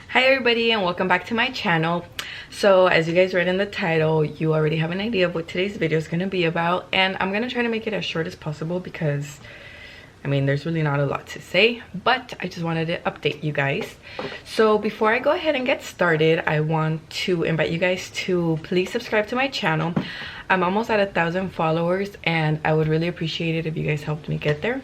Hi everybody and welcome back to my channel. So as you guys read in the title, you already have an idea of what today's video is going to be about, and I'm going to try to make it as short as possible because I mean there's really not a lot to say, but I just wanted to update you guys. So before I go ahead and get started, I want to invite you guys to please subscribe to my channel. I'm almost at 1,000 followers and I would really appreciate it if you guys helped me get there.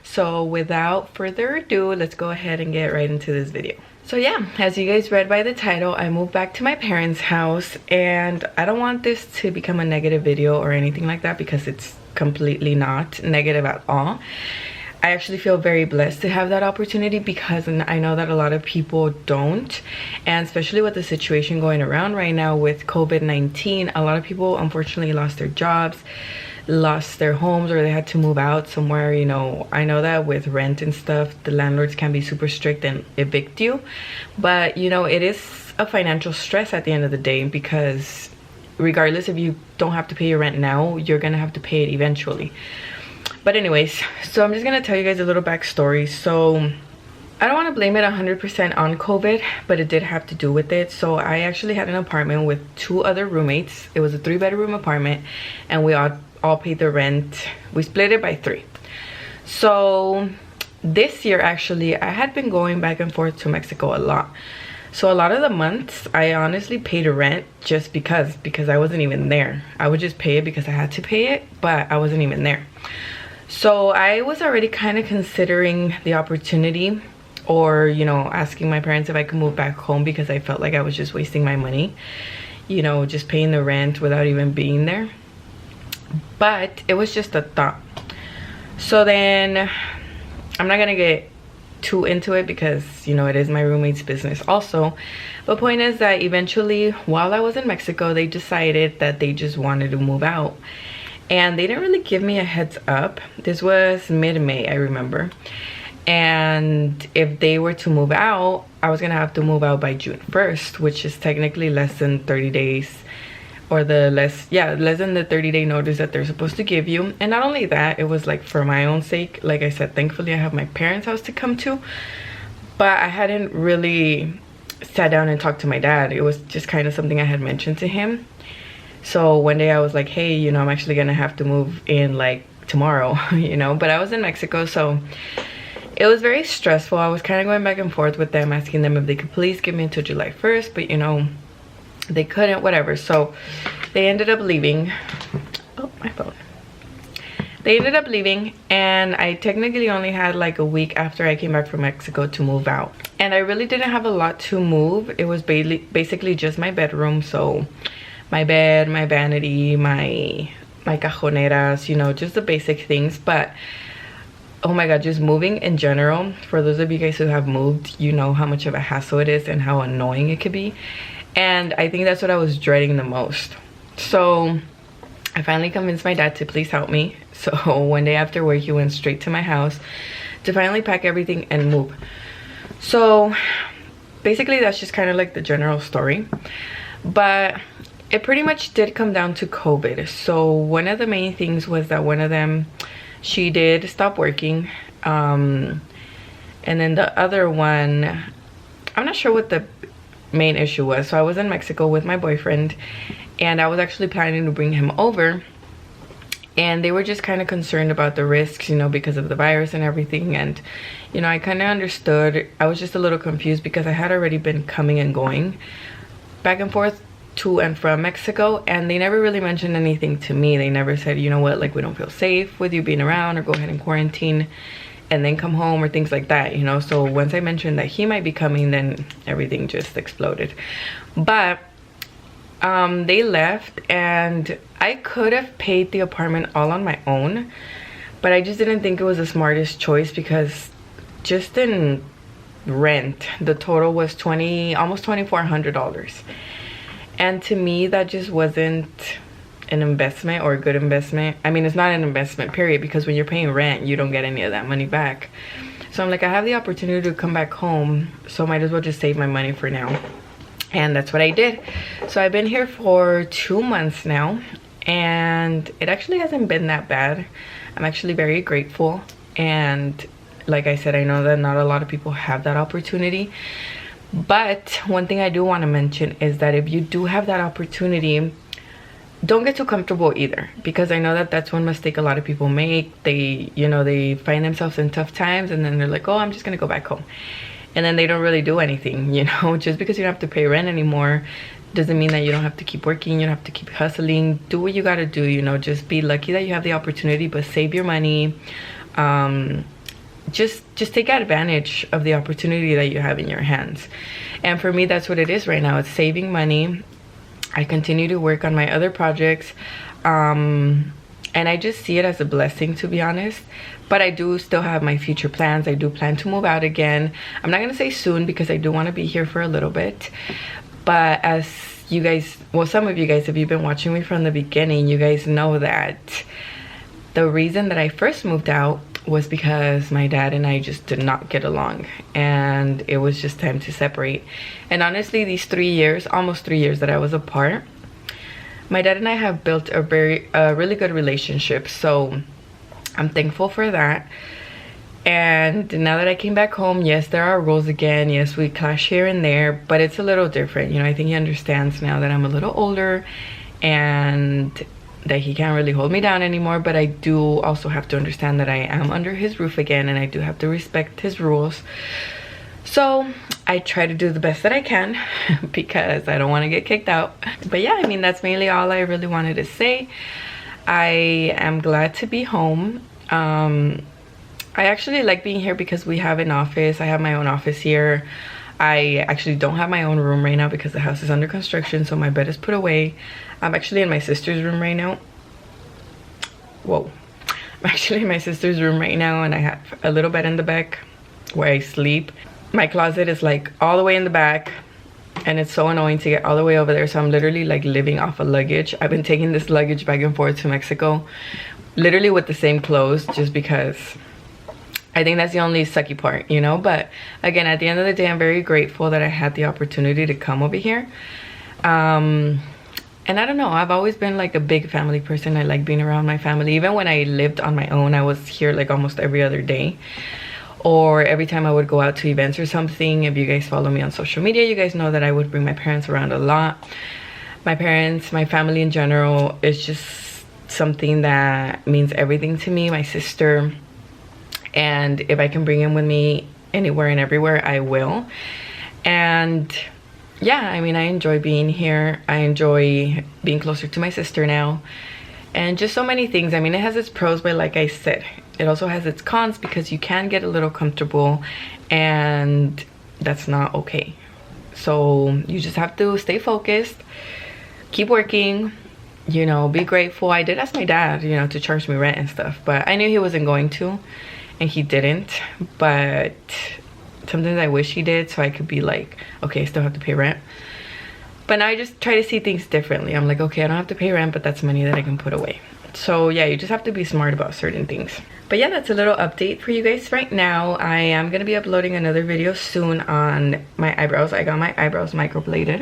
So without further ado, let's go ahead and get right into this video. So yeah, as you guys read by the title, I moved back to my parents' house, and I don't want this to become a negative video or anything like that because it's completely not negative at all. I actually feel very blessed to have that opportunity because I know that a lot of people don't, and especially with the situation going around right now with COVID-19, a lot of people unfortunately lost their jobs, lost their homes, or they had to move out somewhere. You know, I know that with rent and stuff, the landlords can be super strict and evict you, but you know, it is a financial stress at the end of the day because regardless if you don't have to pay your rent now, you're gonna have to pay it eventually. But anyways, so I'm just gonna tell you guys a little backstory. So I don't want to blame it 100% on COVID, but it did have to do with it. So I actually had an apartment with 2 other roommates. It was a 3-bedroom apartment, and we all paid the rent. We split it by 3. So this year actually I had been going back and forth to Mexico a lot. So a lot of the months I honestly paid rent just because I wasn't even there. I would just pay it because I had to pay it, but I wasn't even there. So I was already kind of considering the opportunity, or you know, asking my parents if I could move back home because I felt like I was just wasting my money, you know, just paying the rent without even being there. But it was just a thought. So then I'm not gonna get too into it because you know it is my roommate's business also. But point is that eventually while I was in Mexico, they decided that they just wanted to move out, and they didn't really give me a heads up. This was mid-May, I remember, and if they were to move out, I was gonna have to move out by June 1st, which is technically less than 30 days, or less than the 30-day notice that they're supposed to give you. And not only that, it was like for my own sake. Like I said, thankfully I have my parents' house to come to, but I hadn't really sat down and talked to my dad. It was just kind of something I had mentioned to him. So one day I was like, hey, you know, I'm actually gonna have to move in like tomorrow, you know. But I was in Mexico, so it was very stressful. I was kind of going back and forth with them, asking them if they could please give me until July 1st, but you know, they couldn't, whatever. So they ended up leaving. Oh, my phone. They ended up leaving, and I technically only had like a week after I came back from Mexico to move out. And I really didn't have a lot to move. It was basically just my bedroom. So my bed, my vanity, my cajoneras, you know, just the basic things. But oh my god, just moving in general, for those of you guys who have moved, you know how much of a hassle it is and how annoying it could be. And I think that's what I was dreading the most. So I finally convinced my dad to please help me. So one day after work, he went straight to my house to finally pack everything and move. So basically that's just kind of like the general story, but it pretty much did come down to COVID. So one of the main things was that one of them, she did stop working, and then the other one, I'm not sure what the main issue was. So I was in Mexico with my boyfriend, and I was actually planning to bring him over, and they were just kind of concerned about the risks, you know, because of the virus and everything. And you know, I kind of understood. I was just a little confused because I had already been coming and going back and forth to and from Mexico, and they never really mentioned anything to me. They never said, you know what, like, we don't feel safe with you being around, or go ahead and quarantine and then come home, or things like that, you know. So once I mentioned that he might be coming, then everything just exploded. But they left, and I could have paid the apartment all on my own, but I just didn't think it was the smartest choice because just in rent, the total was almost $2,400. And to me, that just wasn't an investment or a good investment. I mean, it's not an investment, period, because when you're paying rent, you don't get any of that money back. So I'm like, I have the opportunity to come back home, so might as well just save my money for now. And that's what I did. So I've been here for 2 months now, and it actually hasn't been that bad. I'm actually very grateful, and like I said, I know that not a lot of people have that opportunity. But one thing I do want to mention is that if you do have that opportunity, don't get too comfortable either, because I know that that's one mistake a lot of people make. They, you know, they find themselves in tough times and then they're like, oh, I'm just gonna go back home, and then they don't really do anything, you know. Just because you don't have to pay rent anymore doesn't mean that you don't have to keep working, you don't have to keep hustling. Do what you gotta do, you know. Just be lucky that you have the opportunity, but save your money. Just take advantage of the opportunity that you have in your hands. And for me, that's what it is right now. It's saving money. I continue to work on my other projects, and I just see it as a blessing, to be honest. But I do still have my future plans. I do plan to move out again. I'm not gonna say soon, because I do want to be here for a little bit. But as you guys, well, some of you guys, if you've been watching me from the beginning, you guys know that the reason that I first moved out was because my dad and I just did not get along, and it was just time to separate. And honestly, these 3 years, almost 3 years that I was apart, my dad and I have built a really good relationship, so I'm thankful for that. And now that I came back home, yes, there are rules again. Yes, we clash here and there, but it's a little different, you know. I think he understands now that I'm a little older and that he can't really hold me down anymore. But I do also have to understand that I am under his roof again, and I do have to respect his rules. So I try to do the best that I can because I don't want to get kicked out. But yeah, I mean, that's mainly all I really wanted to say. I am glad to be home. I actually like being here because we have an office. I have my own office here. I actually don't have my own room right now because the house is under construction, so my bed is put away. I'm actually in my sister's room right now. Whoa. I'm actually in my sister's room right now, and I have a little bed in the back where I sleep. My closet is like all the way in the back, and it's so annoying to get all the way over there, so I'm literally like living off of luggage. I've been taking this luggage back and forth to Mexico, literally with the same clothes, just because I think that's the only sucky part, you know. But again, at the end of the day, I'm very grateful that I had the opportunity to come over here. And I don't know, I've always been like a big family person. I like being around my family. Even when I lived on my own, I was here like almost every other day, or every time I would go out to events or something. If you guys follow me on social media, you guys know that I would bring my parents around a lot. My parents, my family in general, is just something that means everything to me. My sister. And if I can bring him with me anywhere and everywhere, I will. And yeah, I mean, I enjoy being here. I enjoy being closer to my sister now, and just so many things. I mean, it has its pros, but like I said, it also has its cons, because you can get a little comfortable, and that's not okay. So you just have to stay focused, keep working, you know, be grateful. I did ask my dad, you know, to charge me rent and stuff, but I knew he wasn't going to, and he didn't. But sometimes I wish he did, so I could be like, okay, I still have to pay rent. But now I just try to see things differently. I'm like, okay, I don't have to pay rent, but that's money that I can put away. So yeah, you just have to be smart about certain things. But yeah, that's a little update for you guys right now. I am gonna be uploading another video soon on my eyebrows. I got my eyebrows microbladed.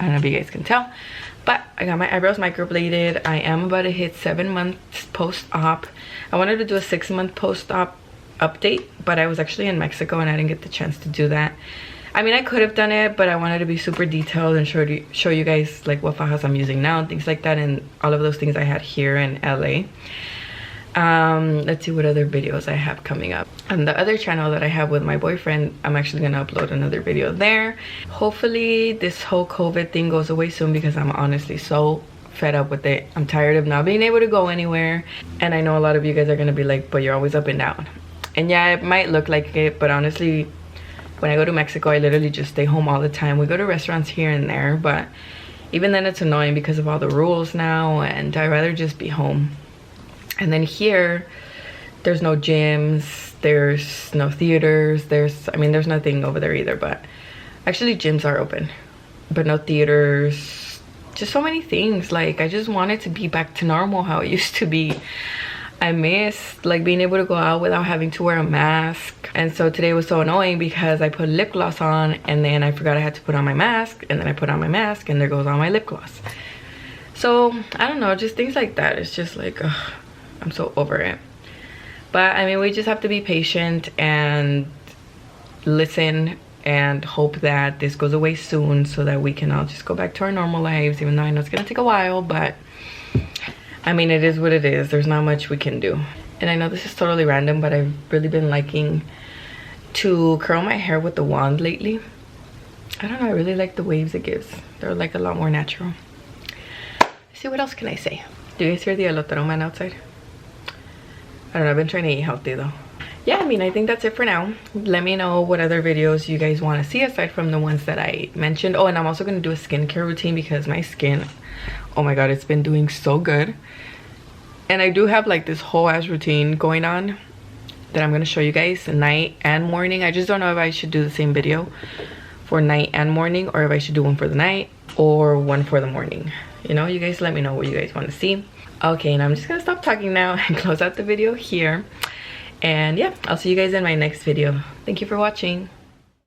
I don't know if you guys can tell, but I got my eyebrows microbladed. I am about to hit 7 months post-op. I wanted to do a 6-month post-op update, but I was actually in Mexico and I didn't get the chance to do that. I mean, I could have done it, but I wanted to be super detailed and show you guys like what fajas I'm using now and things like that, and all of those things I had here in LA. Let's see what other videos I have coming up. On the other channel that I have with my boyfriend, I'm actually gonna upload another video there. Hopefully this whole COVID thing goes away soon, because I'm honestly so fed up with it. I'm tired of not being able to go anywhere, and I know a lot of you guys are gonna be like, but you're always up and down. And yeah, it might look like it, but honestly, when I go to Mexico, I literally just stay home all the time. We go to restaurants here and there, but even then it's annoying because of all the rules now, and I'd rather just be home. And then here, there's no gyms, there's no theaters, I mean, there's nothing over there either, but actually gyms are open, but no theaters, just so many things. Like, I just want it to be back to normal, how it used to be. I miss like being able to go out without having to wear a mask. And so today was so annoying because I put lip gloss on, and then I forgot I had to put on my mask, and then I put on my mask and there goes all my lip gloss. So I don't know, just things like that. It's just like, ugh, I'm so over it. But I mean, we just have to be patient and listen and hope that this goes away soon so that we can all just go back to our normal lives, even though I know it's gonna take a while, but I mean, it is what it is. There's not much we can do. And I know this is totally random, but I've really been liking to curl my hair with the wand lately. I don't know, I really like the waves it gives. They're like a lot more natural. Let's see, what else can I say? Do you guys hear the elotero man outside? I don't know, I've been trying to eat healthy though. Yeah, I mean, I think that's it for now. Let me know what other videos you guys want to see aside from the ones that I mentioned. Oh, and I'm also going to do a skincare routine because my skin, oh my god, it's been doing so good. And I do have like this whole ass routine going on that I'm going to show you guys night and morning. I just don't know if I should do the same video for night and morning, or if I should do one for the night or one for the morning. You know, you guys let me know what you guys want to see. Okay, and I'm just going to stop talking now and close out the video here. And yeah, I'll see you guys in my next video. Thank you for watching.